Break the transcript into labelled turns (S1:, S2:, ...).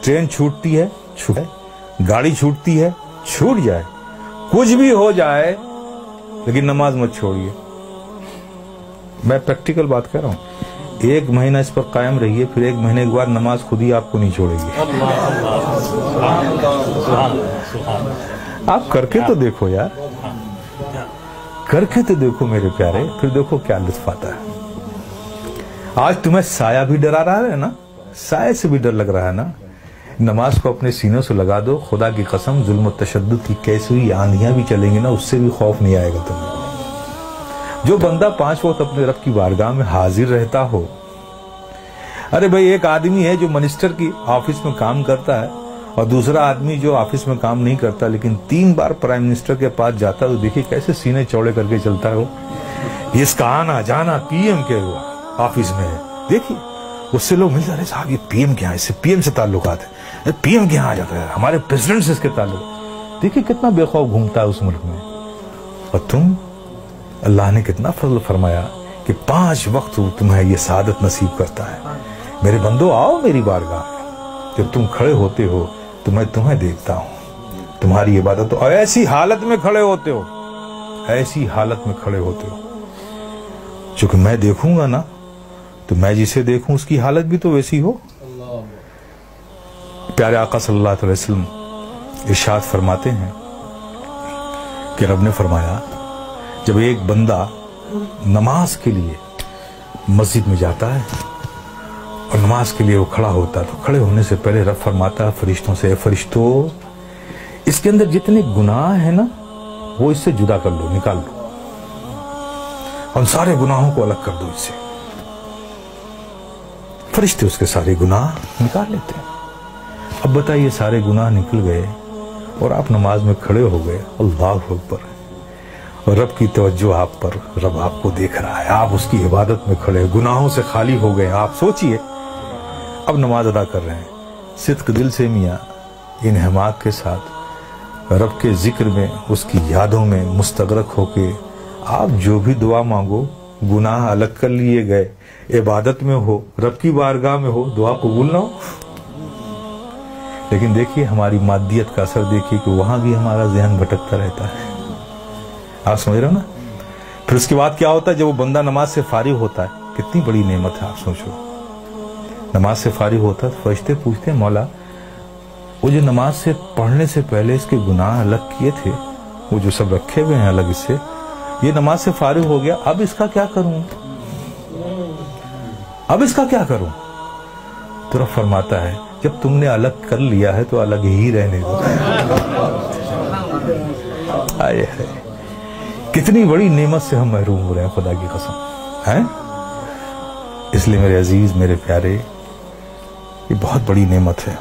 S1: Train छूटती है छूट जाए, गाड़ी छूटती है छूट जाए, कुछ भी हो जाए, लेकिन नमाज मत छोड़िए। मैं प्रैक्टिकल बात कर रहा हूं। 1 महीना इस पर कायम रहिए, फिर 1 महीने के बाद नमाज खुद ही आपको नहीं छोड़ेगी। आप करके तो देखो यार, करके तो देखो मेरे प्यारे, फिर देखो क्या लुत्फ आता है। आज तुम्हें साया भी डरा रहा है ना, साये से भी डर लग रहा है ना, नमाज को अपने सीनों से लगा दो। खुदा की कसम, जुल्म तशद्दुद की कैसी हुई आंधियां भी चलेंगी ना, उससे भी खौफ नहीं आएगा तुम्हें। जो बंदा 5 वक्त अपने रब की बारगाह में हाजिर रहता हो। अरे भाई, एक आदमी है जो मिनिस्टर की ऑफिस में काम करता है, और दूसरा आदमी जो ऑफिस में काम नहीं करता लेकिन 3 बार प्राइम मिनिस्टर के पास जाता है, तो देखिए कैसे सीने चौड़े करके चलता है वो। इसका आना जाना पीएम के ऑफिस में है। देखिए उससे लोग मिलते, अरे साहब ये पीएम क्या है, इससे पीएम से ताल्लुकात है, पीएम क्या आ जाता है, हमारे प्रेसिडेंट से इसके ताल्लुक। देखिए कितना बेखौफ घूमता है उस मुल्क में। और तुम, अल्लाह ने कितना फजल फरमाया कि 5 वक्त तुम्हें ये सादत नसीब करता है। मेरे बंदो, आओ मेरी बारगाह में। जब तुम खड़े होते हो तो मैं तुम्हें देखता हूं, तुम्हारी इबादत तो ऐसी हालत में खड़े होते हो, ऐसी हालत में खड़े होते हो, चूंकि मैं देखूंगा ना, तो मैं जिसे देखूं उसकी हालत भी तो वैसी हो। प्यारे आका सल्लल्लाहु अलैहि वसल्लम इरशाद फरमाते हैं कि रब ने फरमाया, जब एक बंदा नमाज के लिए मस्जिद में जाता है और नमाज के लिए वो खड़ा होता है, तो खड़े होने से पहले रब फरमाता है फरिश्तों से, फरिश्तों, इसके अंदर जितने गुनाह है ना, वो इससे जुदा कर लो, निकाल लो, और सारे गुनाहों को अलग कर दो इससे। फरिश्ते उसके सारे गुनाह निकाल लेते हैं। अब बताइए, सारे गुनाह निकल गए और आप नमाज में खड़े हो गए, अल्लाहु अकबर, और रब की तवज्जो आप पर, रब आपको देख रहा है, आप उसकी इबादत में खड़े, गुनाहों से खाली हो गए। आप सोचिए, अब नमाज अदा कर रहे हैं, सिद्क दिल से मियाँ इन हिमात के साथ रब के जिक्र में, उसकी यादों में मुस्तगरक होके आप जो भी दुआ मांगो, गुनाह अलग कर लिए गए, इबादत में हो, रब की बारगाह में हो, दुआ कबूल ना हो। लेकिन देखिए हमारी मादियत का असर देखिए कि वहां भी हमारा ज़हन भटकता रहता है। आप समझ रहे हो ना। फिर उसके बाद क्या होता है, जब वो बंदा नमाज से फारिग होता है, कितनी बड़ी नेमत है आप सोचो। नमाज से फारिग होता है तो फरिश्ते पूछते हैं, मौला वो जो नमाज से पढ़ने से पहले इसके गुनाह अलग किए थे, वो जो सब रखे हुए हैं अलग इससे, ये नमाज से फारिग हो गया, अब इसका क्या करूं, अब इसका क्या करूं। तो रब फरमाता है, जब तुमने अलग कर लिया है तो अलग ही रहने दो। आए है, कितनी बड़ी नेमत से हम महरूम हो रहे हैं, खुदा की कसम है। इसलिए मेरे अजीज, मेरे प्यारे, ये बहुत बड़ी नेमत है।